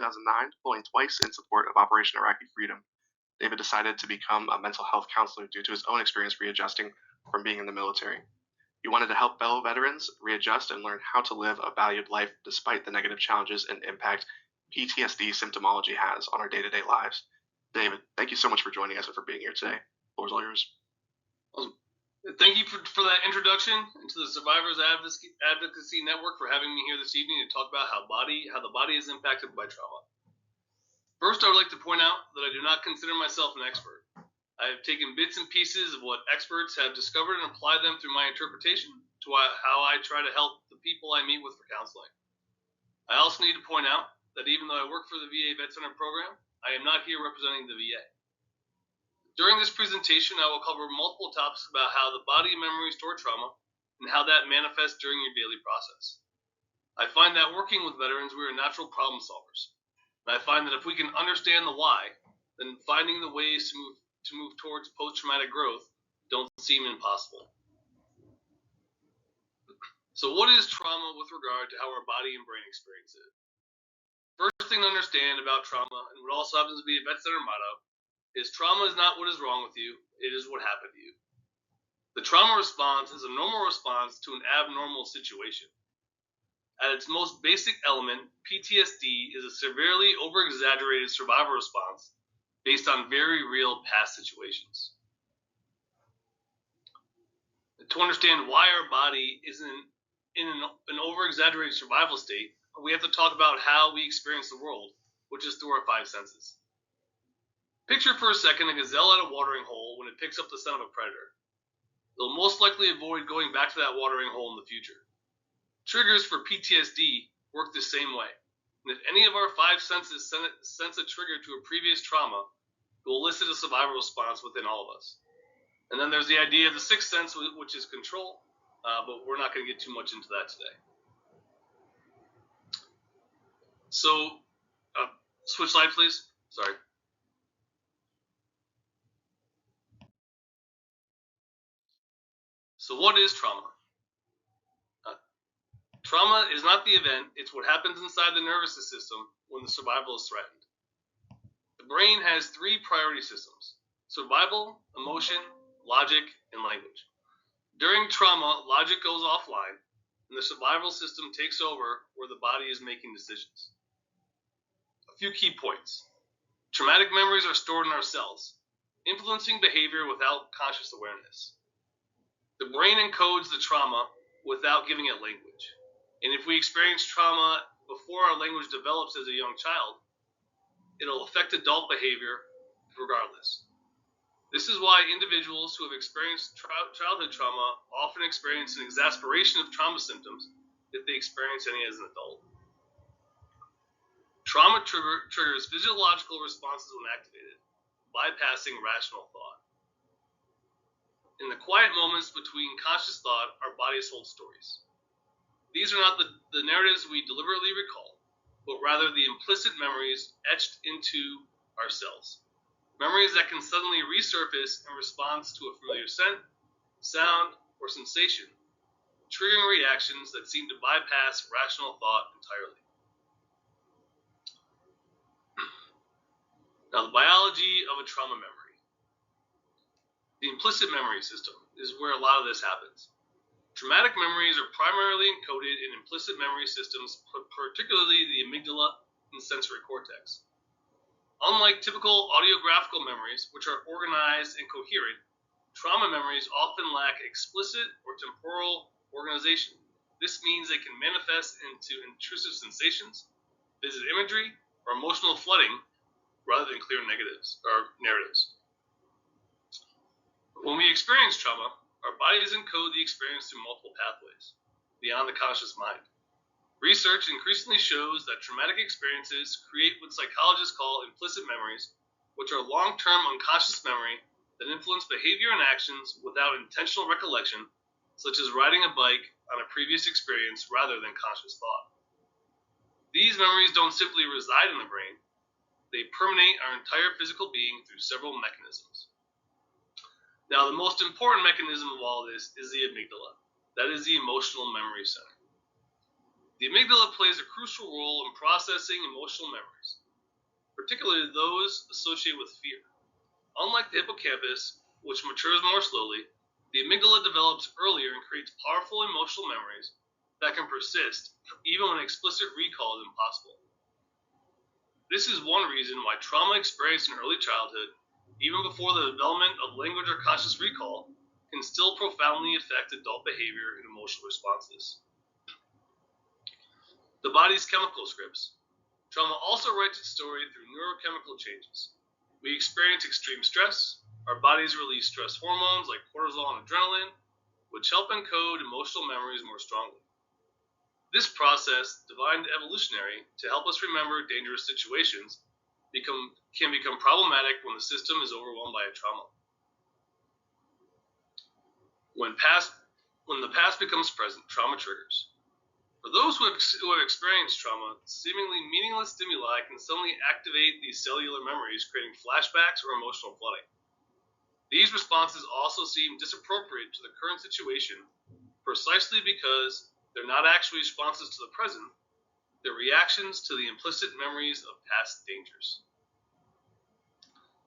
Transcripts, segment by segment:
2009, pulling twice in support of Operation Iraqi Freedom. David decided to become a mental health counselor due to his own experience readjusting from being in the military. He wanted to help fellow veterans readjust and learn how to live a valued life despite the negative challenges and impact PTSD symptomology has on our day-to-day lives. David, thank you so much for joining us and for being here today. The floor is all yours. Awesome. Thank you for that introduction to the Survivors Advocacy Network, for having me here this evening to talk about how the body is impacted by trauma. First, I would like to point out that I do not consider myself an expert. I have taken bits and pieces of what experts have discovered and applied them through my interpretation to how I try to help the people I meet with for counseling. I also need to point out that even though I work for the VA Vet Center program, I am not here representing the VA. During this presentation, I will cover multiple topics about how the body and memory store trauma and how that manifests during your daily process. I find that working with veterans, we are natural problem solvers. And I find that if we can understand the why, then finding the ways to move towards post-traumatic growth don't seem impossible. So what is trauma with regard to how our body and brain experience it? First thing to understand about trauma, and what also happens to be a Vet Center motto, is trauma is not what is wrong with you, it is what happened to you. The trauma response is a normal response to an abnormal situation. At its most basic element, PTSD is a severely over-exaggerated survival response based on very real past situations. To understand why our body is in an over-exaggerated survival state, we have to talk about how we experience the world, which is through our five senses. Picture for a second a gazelle at a watering hole when it picks up the scent of a predator. They'll most likely avoid going back to that watering hole in the future. Triggers for PTSD work the same way. And if any of our five senses sense a trigger to a previous trauma, it will elicit a survival response within all of us. And then there's the idea of the sixth sense, which is control, but we're not going to get too much into that today. So, switch slide, please. Sorry. So what is trauma? Trauma is not the event, it's what happens inside the nervous system when the survival is threatened. The brain has three priority systems: survival, emotion, logic, and language. During trauma, logic goes offline, and the survival system takes over where the body is making decisions. A few key points. Traumatic memories are stored in our cells, influencing behavior without conscious awareness. The brain encodes the trauma without giving it language. And if we experience trauma before our language develops as a young child, it'll affect adult behavior regardless. This is why individuals who have experienced childhood trauma often experience an exacerbation of trauma symptoms if they experience any as an adult. Trauma triggers physiological responses when activated, bypassing rational thought. In the quiet moments between conscious thought, our bodies hold stories. These are not the narratives we deliberately recall, but rather the implicit memories etched into our cells. Memories that can suddenly resurface in response to a familiar scent, sound, or sensation, triggering reactions that seem to bypass rational thought entirely. Now, the biology of a trauma memory. The implicit memory system is where a lot of this happens. Traumatic memories are primarily encoded in implicit memory systems, particularly the amygdala and sensory cortex. Unlike typical audiographical memories, which are organized and coherent, trauma memories often lack explicit or temporal organization. This means they can manifest into intrusive sensations, vivid imagery, or emotional flooding rather than clear narratives. When we experience trauma, our bodies encode the experience through multiple pathways, beyond the conscious mind. Research increasingly shows that traumatic experiences create what psychologists call implicit memories, which are long-term unconscious memory that influence behavior and actions without intentional recollection, such as riding a bike on a previous experience rather than conscious thought. These memories don't simply reside in the brain, they permeate our entire physical being through several mechanisms. Now, the most important mechanism of all this is the amygdala. That is the emotional memory center. The amygdala plays a crucial role in processing emotional memories. particularly those associated with fear. Unlike the hippocampus, which matures more slowly, the amygdala develops earlier and creates powerful emotional memories that can persist even when explicit recall is impossible. This is one reason why trauma experienced in early childhood, even before the development of language or conscious recall, can still profoundly affect adult behavior and emotional responses. The body's chemical scripts. Trauma also writes its story through neurochemical changes. We experience extreme stress. Our bodies release stress hormones like cortisol and adrenaline, which help encode emotional memories more strongly. This process, defined evolutionary to help us remember dangerous situations, can become problematic when the system is overwhelmed by a trauma. When the past becomes present, trauma triggers. For those who have experienced trauma, seemingly meaningless stimuli can suddenly activate these cellular memories, creating flashbacks or emotional flooding. These responses also seem disappropriate to the current situation, precisely because they're not actually responses to the present, they're reactions to the implicit memories of past dangers.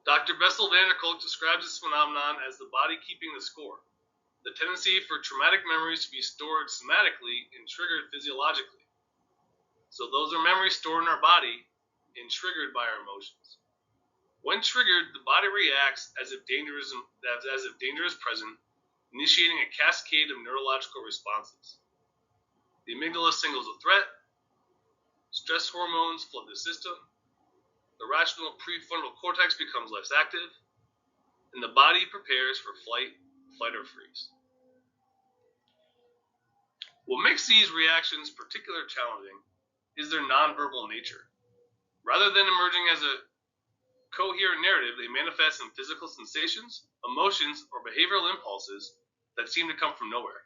Dr. Bessel van der Kolk describes this phenomenon as the body keeping the score, the tendency for traumatic memories to be stored somatically and triggered physiologically. So those are memories stored in our body and triggered by our emotions. When triggered, the body reacts as if danger is present, initiating a cascade of neurological responses. The amygdala signals a threat, stress hormones flood the system, the rational prefrontal cortex becomes less active, and the body prepares for flight, or freeze. What makes these reactions particularly challenging is their nonverbal nature. Rather than emerging as a coherent narrative, they manifest in physical sensations, emotions, or behavioral impulses that seem to come from nowhere.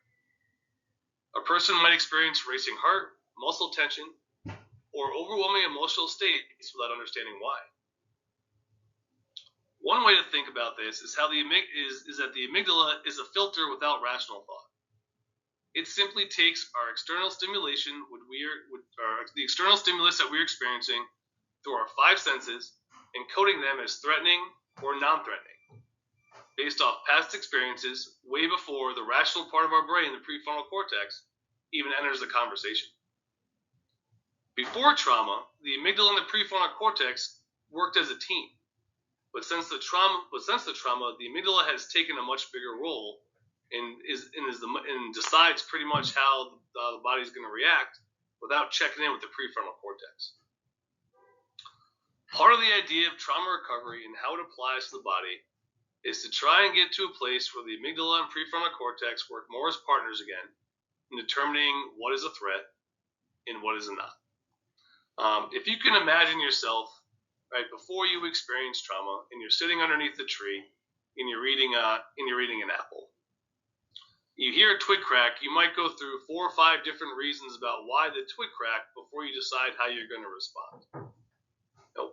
A person might experience racing heart, muscle tension, or overwhelming emotional states without understanding why. One way to think about this is that the amygdala is a filter without rational thought. It simply takes our external stimulation, the external stimulus that we're experiencing through our five senses, encoding them as threatening or non-threatening, based off past experiences way before the rational part of our brain, the prefrontal cortex, even enters the conversation. Before trauma, the amygdala and the prefrontal cortex worked as a team. But since the trauma, the amygdala has taken a much bigger role and decides pretty much how the body's going to react without checking in with the prefrontal cortex. Part of the idea of trauma recovery and how it applies to the body is to try and get to a place where the amygdala and prefrontal cortex work more as partners again in determining what is a threat and what is not. If you can imagine yourself right before you experience trauma and you're sitting underneath the tree and you're eating an apple, you hear a twig crack, you might go through 4 or 5 different reasons about why the twig cracked before you decide how you're going to respond.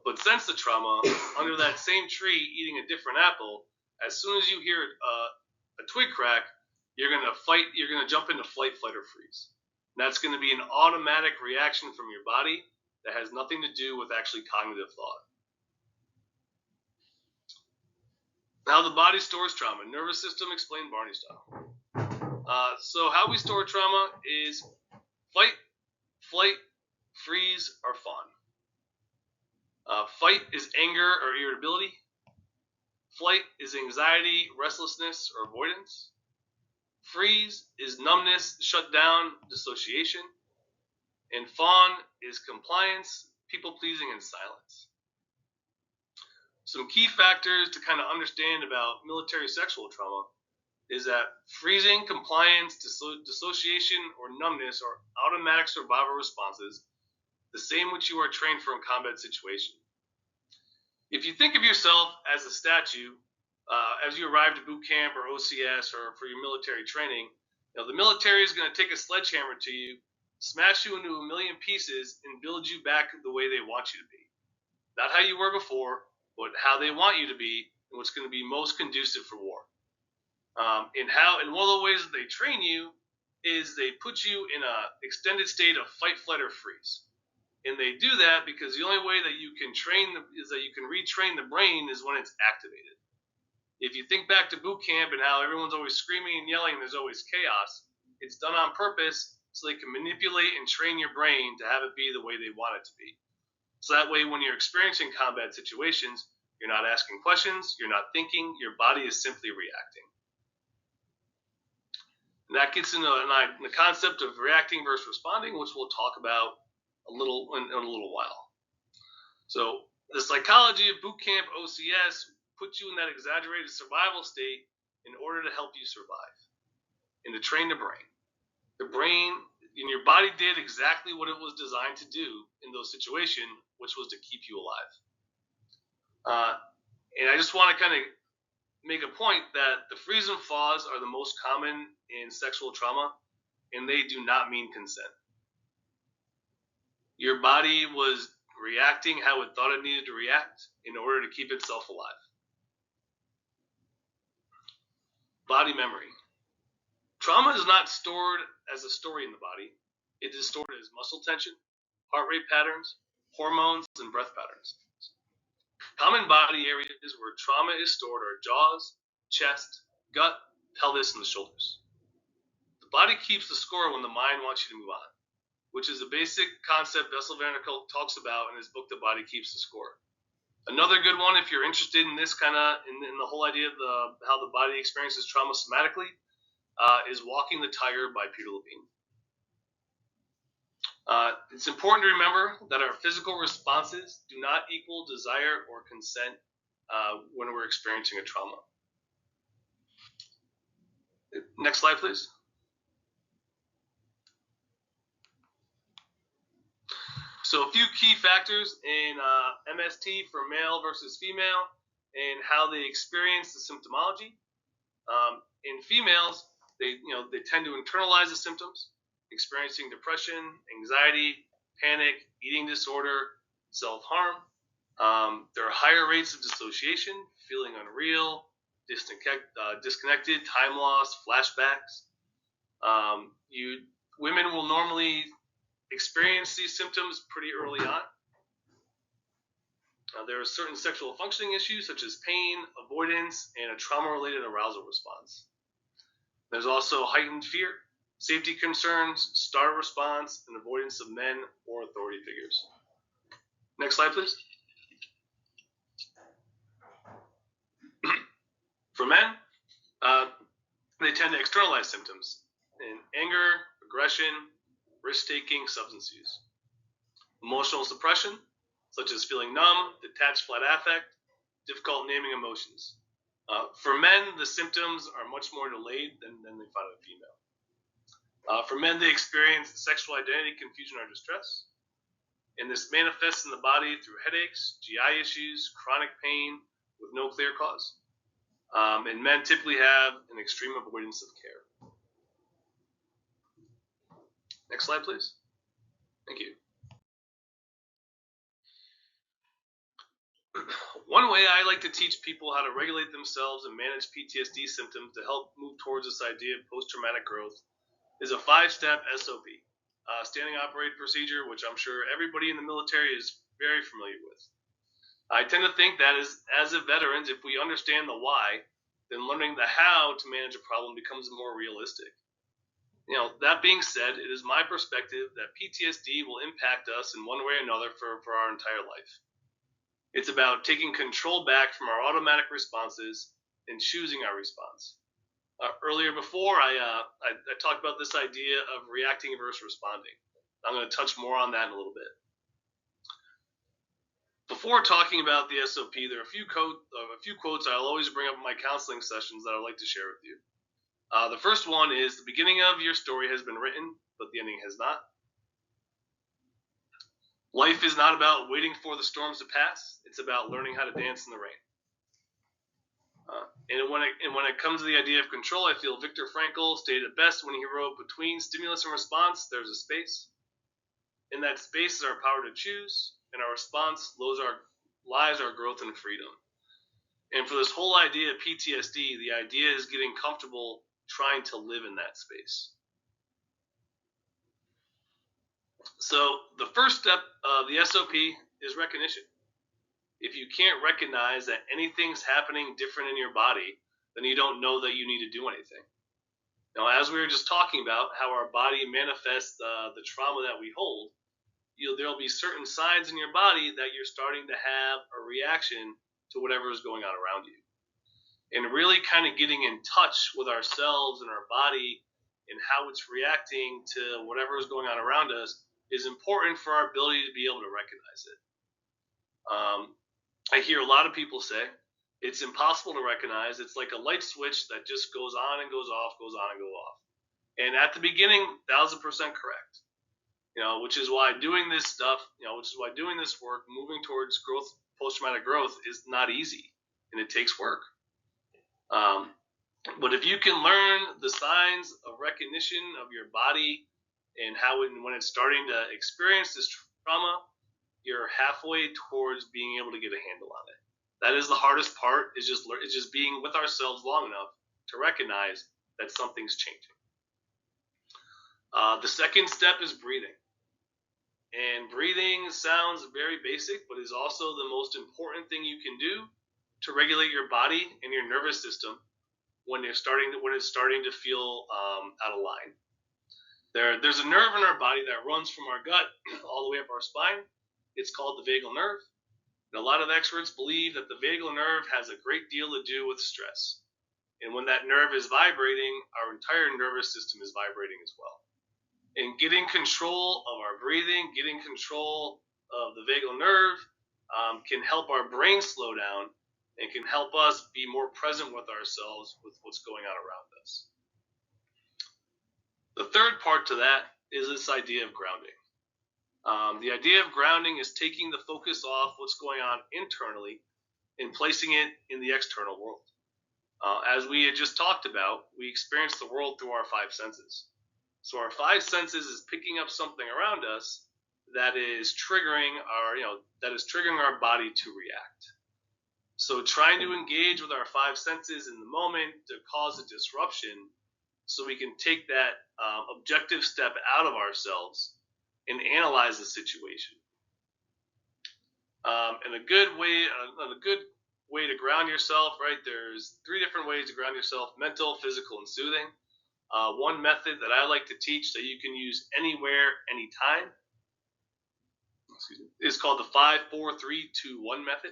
But since the trauma, under that same tree eating a different apple, as soon as you hear a twig crack, you're going to jump into flight, or freeze. And that's going to be an automatic reaction from your body that has nothing to do with actually cognitive thought. Now the body stores trauma. Nervous system, explain Barney style. So how we store trauma is fight, flight, freeze, or fawn. Fight is anger or irritability. Flight is anxiety, restlessness, or avoidance. Freeze is numbness, shutdown, dissociation. And fawn is compliance, people-pleasing, and silence. Some key factors to kind of understand about military sexual trauma is that freezing, compliance, dissociation, or numbness are automatic survival responses, the same which you are trained for in combat situation. If you think of yourself as a statue, as you arrive to boot camp or OCS or for your military training, the military is going to take a sledgehammer to you, smash you into a million pieces, and build you back the way they want you to be. Not how you were before, but how they want you to be, and what's going to be most conducive for war. And one of the ways that they train you is they put you in an extended state of fight, flight, or freeze. And they do that because the only way that you can retrain the brain is when it's activated. If you think back to boot camp and how everyone's always screaming and yelling and there's always chaos, it's done on purpose so they can manipulate and train your brain to have it be the way they want it to be. So that way, when you're experiencing combat situations, you're not asking questions, you're not thinking, your body is simply reacting. And that gets into the concept of reacting versus responding, which we'll talk about in a little while. So the psychology of boot camp OCS puts you in that exaggerated survival state in order to help you survive and to train the brain. The brain in your body did exactly what it was designed to do in those situations, which was to keep you alive. And I just want to kind of make a point that the freeze and thaws are the most common in sexual trauma, and they do not mean consent. Your body was reacting how it thought it needed to react in order to keep itself alive. Body memory. Trauma is not stored as a story in the body. It is stored as muscle tension, heart rate patterns, hormones, and breath patterns. Common body areas where trauma is stored are jaws, chest, gut, pelvis, and the shoulders. The body keeps the score when the mind wants you to move on, which is a basic concept Bessel van der Kolk talks about in his book, The Body Keeps the Score. Another good one, if you're interested in this kind of, in the whole idea of how the body experiences trauma somatically, is Walking the Tiger by Peter Levine. It's important to remember that our physical responses do not equal desire or consent when we're experiencing a trauma. Next slide, please. So a few key factors in MST for male versus female and how they experience the symptomology. In females, they tend to internalize the symptoms, experiencing depression, anxiety, panic, eating disorder, self-harm. There are higher rates of dissociation, feeling unreal, disconnected, time loss, flashbacks. Women will normally experience these symptoms pretty early on. There are certain sexual functioning issues such as pain, avoidance, and a trauma-related arousal response. There's also heightened fear, safety concerns, startle response, and avoidance of men or authority figures. Next slide, please. For men, they tend to externalize symptoms in anger, aggression, risk-taking, substance use. Emotional suppression, such as feeling numb, detached flat affect, difficult naming emotions. For men, the symptoms are much more delayed than they find in female. For men, they experience sexual identity confusion or distress, and this manifests in the body through headaches, GI issues, chronic pain with no clear cause. And men typically have an extreme avoidance of care. Next slide, please. Thank you. One way I like to teach people how to regulate themselves and manage PTSD symptoms to help move towards this idea of post-traumatic growth is a 5-step SOP, standing operating procedure, which I'm sure everybody in the military is very familiar with. I tend to think that as a veterans, if we understand the why, then learning the how to manage a problem becomes more realistic. That being said, it is my perspective that PTSD will impact us in one way or another for our entire life. It's about taking control back from our automatic responses and choosing our response. Earlier before, I talked about this idea of reacting versus responding. I'm going to touch more on that in a little bit. Before talking about the SOP, there are a few quotes I'll always bring up in my counseling sessions that I'd like to share with you. The first one is, the beginning of your story has been written, but the ending has not. Life is not about waiting for the storms to pass. It's about learning how to dance in the rain. And when it comes to the idea of control, I feel Viktor Frankl stated it best when he wrote, between stimulus and response, there's a space. In that space is our power to choose, and our response lies our growth and freedom. And for this whole idea of PTSD, the idea is getting comfortable trying to live in that space. So the first step of the SOP is recognition. If you can't recognize that anything's happening different in your body, then you don't know that you need to do anything. Now, as we were just talking about how our body manifests the trauma that we hold, there'll be certain signs in your body that you're starting to have a reaction to whatever is going on around you. And really kind of getting in touch with ourselves and our body and how it's reacting to whatever is going on around us is important for our ability to be able to recognize it. I hear a lot of people say it's impossible to recognize. It's like a light switch that just goes on and goes off, goes on and goes off. And at the beginning, 1,000% correct. Which is why doing this stuff, which is why doing this work, moving towards growth, post-traumatic growth, is not easy, and it takes work. But if you can learn the signs of recognition of your body and how when it's starting to experience this trauma, you're halfway towards being able to get a handle on it. That is the hardest part. Is just being with ourselves long enough to recognize that something's changing. The second step is breathing. And breathing sounds very basic, but is also the most important thing you can do to regulate your body and your nervous system when it's starting to feel out of line. There's a nerve in our body that runs from our gut all the way up our spine. It's called the vagal nerve. And a lot of experts believe that the vagal nerve has a great deal to do with stress. And when that nerve is vibrating, our entire nervous system is vibrating as well. And getting control of our breathing, getting control of the vagal nerve can help our brain slow down and can help us be more present with ourselves with what's going on around us. The third part to that is this idea of grounding. The idea of grounding is taking the focus off what's going on internally and placing it in the external world. As we had just talked about, we experience the world through our five senses. So our five senses is picking up something around us that is triggering our body to react. So trying to engage with our five senses in the moment to cause a disruption so we can take that objective step out of ourselves and analyze the situation. And a good way to ground yourself, right? There's three different ways to ground yourself: mental, physical, and soothing. One method that I like to teach that you can use anywhere, anytime, is called the 5, 4, 3, 2, 1 method.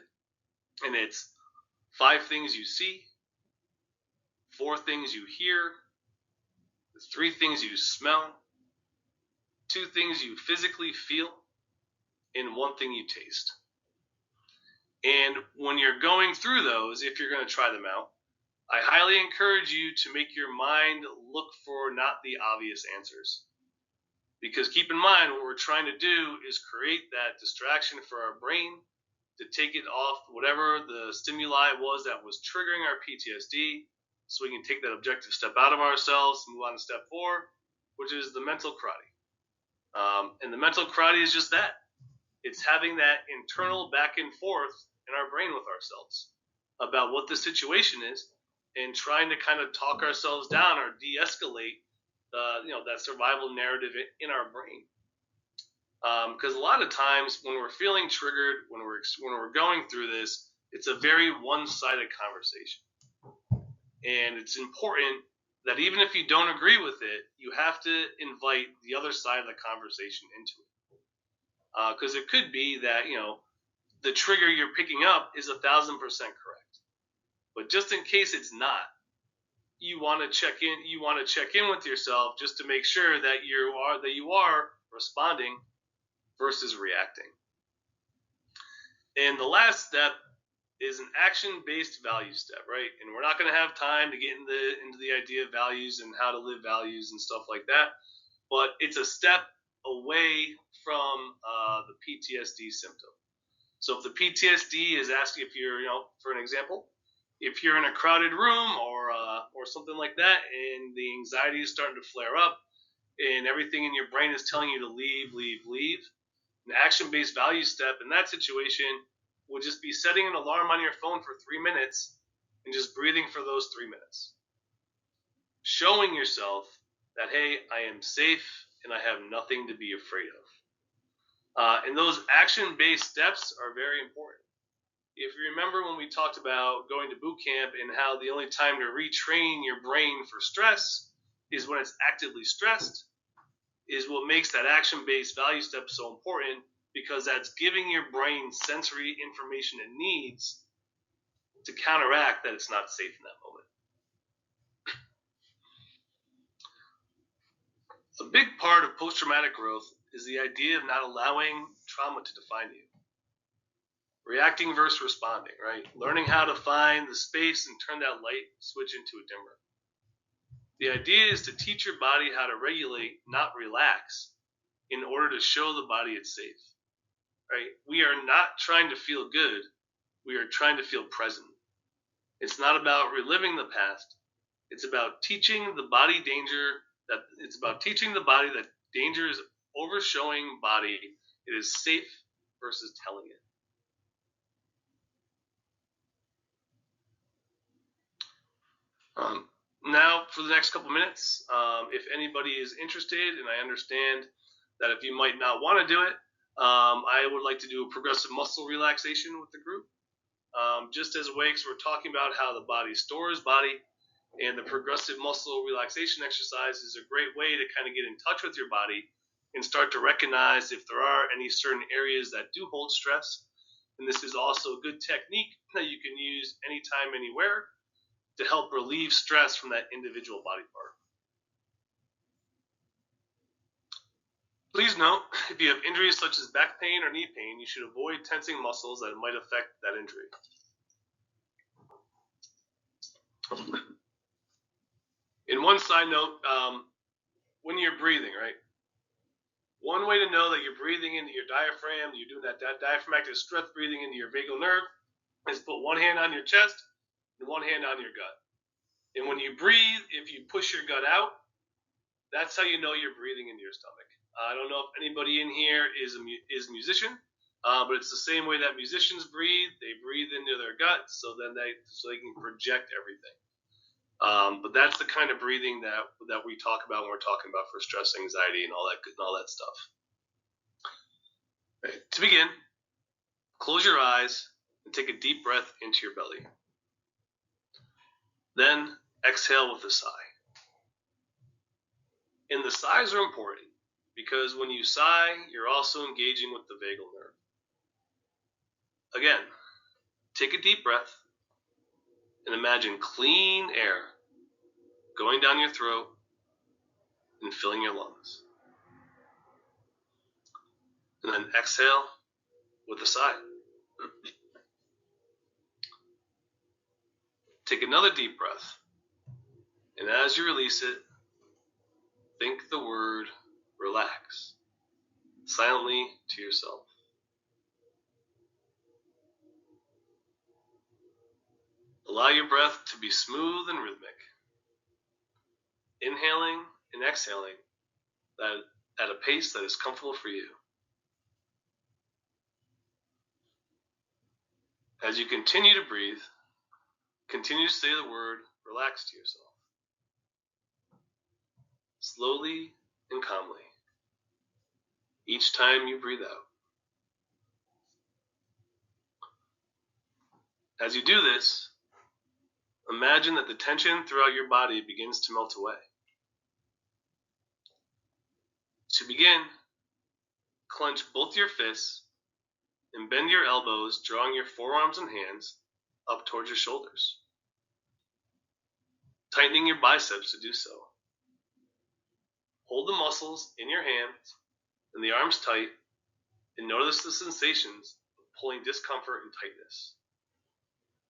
And it's 5 things you see, 4 things you hear, 3 things you smell, 2 things you physically feel, and 1 thing you taste. And when you're going through those, if you're going to try them out, I highly encourage you to make your mind look for not the obvious answers. Because keep in mind, what we're trying to do is create that distraction for our brain to take it off whatever the stimuli was that was triggering our PTSD, so we can take that objective step out of ourselves and move on to step 4, which is the mental karate. And the mental karate is just that. It's having that internal back and forth in our brain with ourselves about what the situation is, and trying to kind of talk ourselves down or de-escalate that survival narrative in our brain. Because a lot of times when we're feeling triggered, when we're going through this, it's a very one-sided conversation. And it's important that even if you don't agree with it, you have to invite the other side of the conversation into it. Because it could be that, the trigger you're picking up is 1,000% correct. But just in case it's not, you want to check in with yourself just to make sure that you are responding versus reacting. And the last step is an action-based value step, right? And we're not going to have time to get into the idea of values and how to live values and stuff like that, but it's a step away from the PTSD symptom. So if the PTSD is asking, if you're, for an example, if you're in a crowded room or something like that, and the anxiety is starting to flare up, and everything in your brain is telling you to leave, an action-based value step in that situation would just be setting an alarm on your phone for 3 minutes and just breathing for those 3 minutes. Showing yourself that, hey, I am safe and I have nothing to be afraid of. And those action-based steps are very important. If you remember when we talked about going to boot camp and how the only time to retrain your brain for stress is when it's actively stressed, is what makes that action-based value step so important, because that's giving your brain sensory information it needs to counteract that it's not safe in that moment. A big part of post-traumatic growth is the idea of not allowing trauma to define you. Reacting versus responding, right? Learning how to find the space and turn that light switch into a dimmer. The idea is to teach your body how to regulate, not relax, in order to show the body it's safe, right? We are not trying to feel good. We are trying to feel present. It's not about reliving the past. It's about teaching the body that danger is overshowing body. It is safe versus telling it. Now, for the next couple minutes, if anybody is interested, and I understand that if you might not want to do it, I would like to do a progressive muscle relaxation with the group. Just as a way, because we're talking about how the body stores body, and the progressive muscle relaxation exercise is a great way to kind of get in touch with your body and start to recognize if there are any certain areas that do hold stress. And this is also a good technique that you can use anytime, anywhere, to help relieve stress from that individual body part. Please note, if you have injuries such as back pain or knee pain, you should avoid tensing muscles that might affect that injury. In one side note, when you're breathing, right? One way to know that you're breathing into your diaphragm, you're doing that diaphragmatic stress breathing into your vagal nerve, is put one hand on your chest and one hand on your gut. And when you breathe, if you push your gut out, that's how you know you're breathing into your stomach. I don't know if anybody in here is a musician, but it's the same way that musicians breathe. They breathe into their gut, so they can project everything. But that's the kind of breathing that we talk about when we're talking about for stress, anxiety, and all that stuff. Right. To begin, close your eyes and take a deep breath into your belly. Then exhale with a sigh. And the sighs are important because when you sigh, you're also engaging with the vagal nerve. Again, take a deep breath and imagine clean air going down your throat and filling your lungs. And then exhale with a sigh. Take another deep breath. And as you release it, think the word relax silently to yourself. Allow your breath to be smooth and rhythmic. Inhaling and exhaling at a pace that is comfortable for you. As you continue to breathe, continue to say the word relax to yourself. Slowly and calmly, each time you breathe out. As you do this, imagine that the tension throughout your body begins to melt away. To begin, clench both your fists and bend your elbows, drawing your forearms and hands up towards your shoulders, tightening your biceps to do so. Hold the muscles in your hands and the arms tight, and notice the sensations of pulling discomfort and tightness.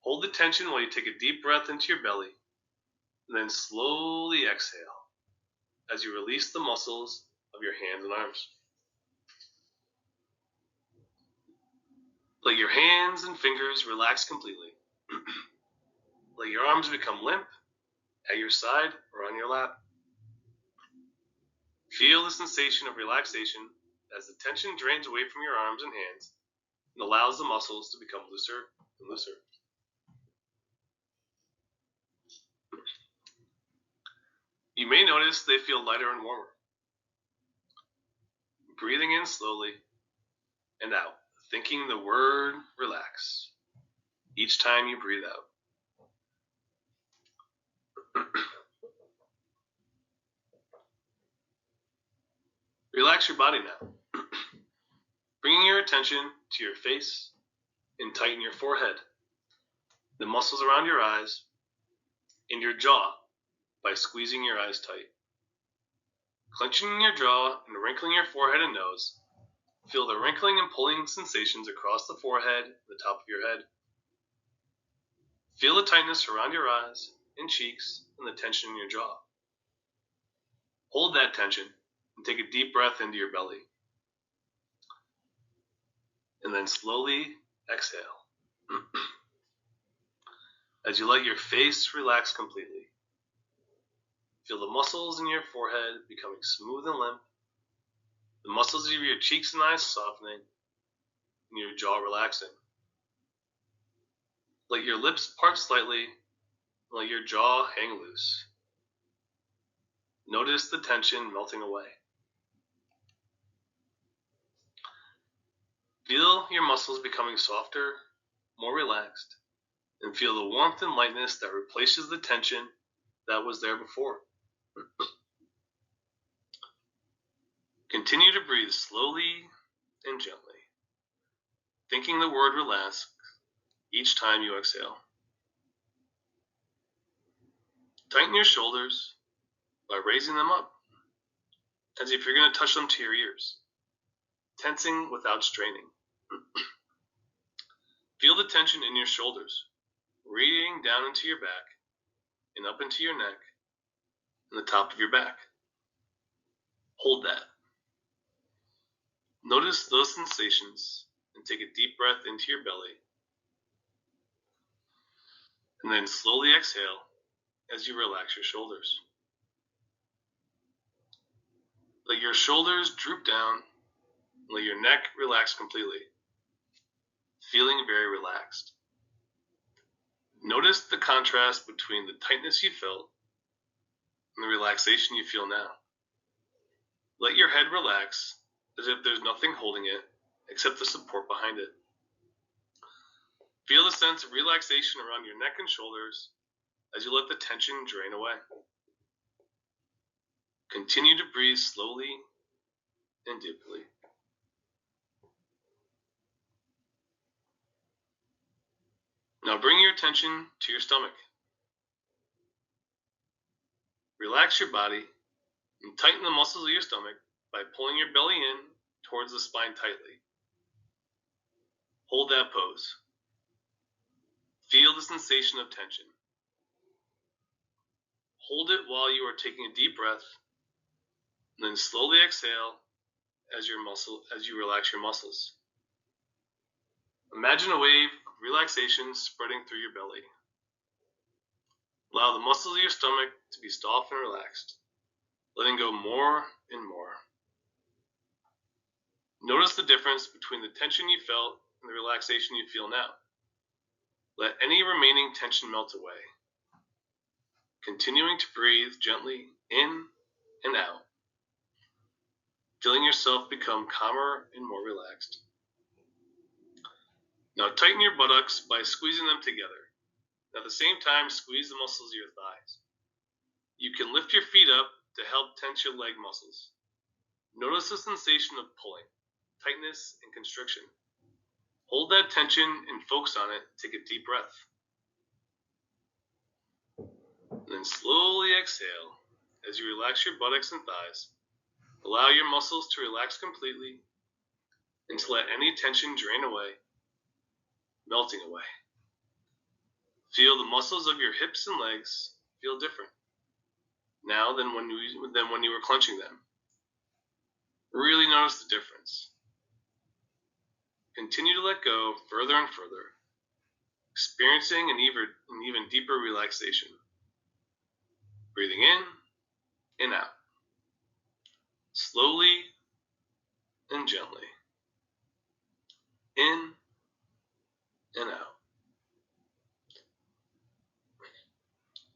Hold the tension while you take a deep breath into your belly, and then slowly exhale as you release the muscles of your hands and arms. Let your hands and fingers relax completely. Let your arms become limp at your side or on your lap. Feel the sensation of relaxation as the tension drains away from your arms and hands and allows the muscles to become looser and looser. You may notice they feel lighter and warmer. Breathing in slowly and out, thinking the word relax each time you breathe out. Relax your body now, bringing your attention to your face and tighten your forehead, the muscles around your eyes, and your jaw by squeezing your eyes tight. Clenching your jaw and wrinkling your forehead and nose, feel the wrinkling and pulling sensations across the forehead and the top of your head. Feel the tightness around your eyes and cheeks and the tension in your jaw. Hold that tension and take a deep breath into your belly. And then slowly exhale. As you let your face relax completely. Feel the muscles in your forehead becoming smooth and limp, the muscles of your cheeks and eyes softening, and your jaw relaxing. Let your lips part slightly, and let your jaw hang loose. Notice the tension melting away. Feel your muscles becoming softer, more relaxed, and feel the warmth and lightness that replaces the tension that was there before. Continue to breathe slowly and gently, thinking the word relax each time you exhale. Tighten your shoulders by raising them up, as if you're going to touch them to your ears, tensing without straining. Feel the tension in your shoulders, radiating down into your back and up into your neck and the top of your back. Hold that. Notice those sensations and take a deep breath into your belly. And then slowly exhale as you relax your shoulders. Let your shoulders droop down and let your neck relax completely, feeling very relaxed. Notice the contrast between the tightness you felt and the relaxation you feel now. Let your head relax as if there's nothing holding it except the support behind it. Feel the sense of relaxation around your neck and shoulders as you let the tension drain away. Continue to breathe slowly and deeply. Now bring your attention to your stomach. Relax your body and tighten the muscles of your stomach by pulling your belly in towards the spine tightly. Hold that pose. Feel the sensation of tension. Hold it while you are taking a deep breath, and then slowly exhale as you relax your muscles. Imagine a wave of relaxation spreading through your belly. Allow the muscles of your stomach to be soft and relaxed, letting go more and more. Notice the difference between the tension you felt and the relaxation you feel now. Let any remaining tension melt away. Continuing to breathe gently in and out, feeling yourself become calmer and more relaxed. Now tighten your buttocks by squeezing them together. At the same time, squeeze the muscles of your thighs. You can lift your feet up to help tense your leg muscles. Notice the sensation of pulling, tightness, and constriction. Hold that tension and focus on it. Take a deep breath. And then slowly exhale as you relax your buttocks and thighs. Allow your muscles to relax completely and to let any tension drain away, melting away. Feel the muscles of your hips and legs feel different now than when you were clenching them. Really notice the difference. Continue to let go further and further, experiencing an even deeper relaxation. Breathing in and out, slowly and gently, in and out.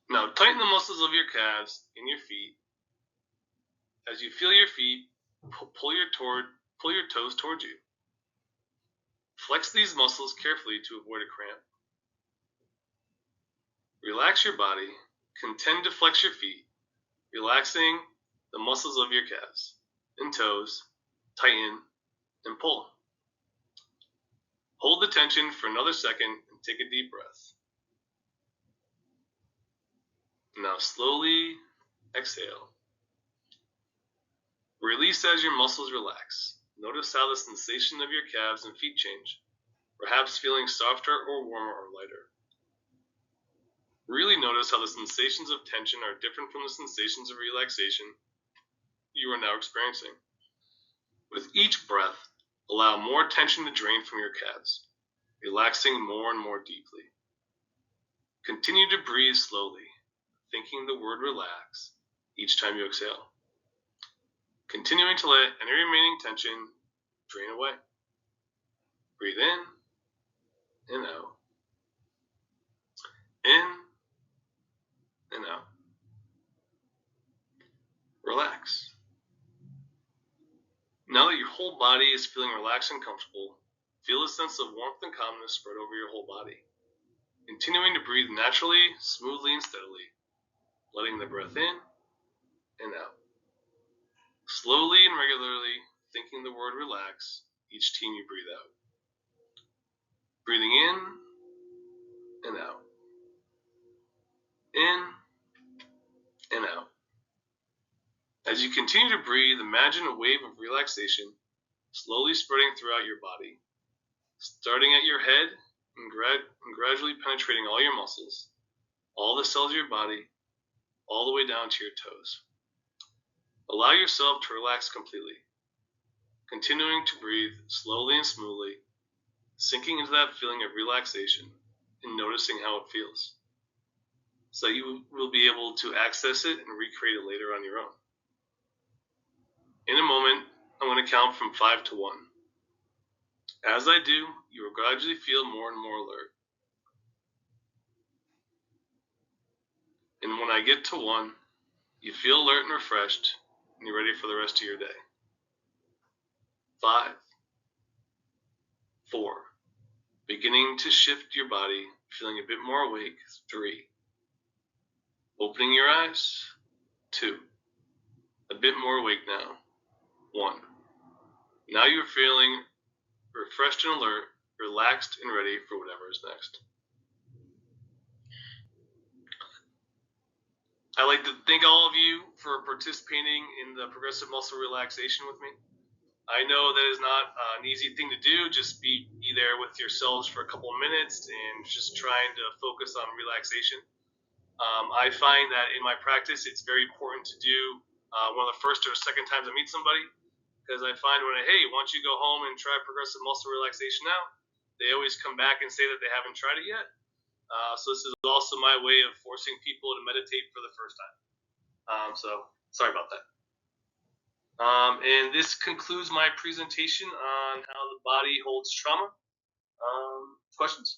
Now tighten the muscles of your calves and your feet. As you feel your feet, pull your toes towards you. Flex these muscles carefully to avoid a cramp. Relax your body. Continue to flex your feet, relaxing the muscles of your calves and toes. Tighten and pull. Hold the tension for another second and take a deep breath. Now slowly exhale. Release as your muscles relax. Notice how the sensation of your calves and feet change, perhaps feeling softer or warmer or lighter. Really notice how the sensations of tension are different from the sensations of relaxation you are now experiencing. With each breath, allow more tension to drain from your calves, relaxing more and more deeply. Continue to breathe slowly, thinking the word relax each time you exhale. Continuing to let any remaining tension drain away. Breathe in and out. In and out. Relax. Now that your whole body is feeling relaxed and comfortable, feel a sense of warmth and calmness spread over your whole body. Continuing to breathe naturally, smoothly, and steadily, letting the breath in and out. Slowly and regularly thinking the word relax each time you breathe out. Breathing in and out. In and out. As you continue to breathe, imagine a wave of relaxation slowly spreading throughout your body, starting at your head and gradually penetrating all your muscles, all the cells of your body, all the way down to your toes. Allow yourself to relax completely, continuing to breathe slowly and smoothly, sinking into that feeling of relaxation and noticing how it feels, so you will be able to access it and recreate it later on your own. In a moment, I'm going to count from 5 to 1. As I do, you will gradually feel more and more alert. And when I get to 1, you feel alert and refreshed, and you're ready for the rest of your day. 5, 4, beginning to shift your body, feeling a bit more awake. 3, opening your eyes. 2, a bit more awake now. 1, now you're feeling refreshed and alert, relaxed and ready for whatever is next. I'd like to thank all of you for participating in the progressive muscle relaxation with me. I know that is not an easy thing to do, just be there with yourselves for a couple of minutes and just trying to focus on relaxation. I find that in my practice, it's very important to do one of the first or second times I meet somebody, because I find when hey, why don't you go home and try progressive muscle relaxation now? They always come back and say that they haven't tried it yet. So this is also my way of forcing people to meditate for the first time. So sorry about that. And this concludes my presentation on how the body holds trauma. Questions?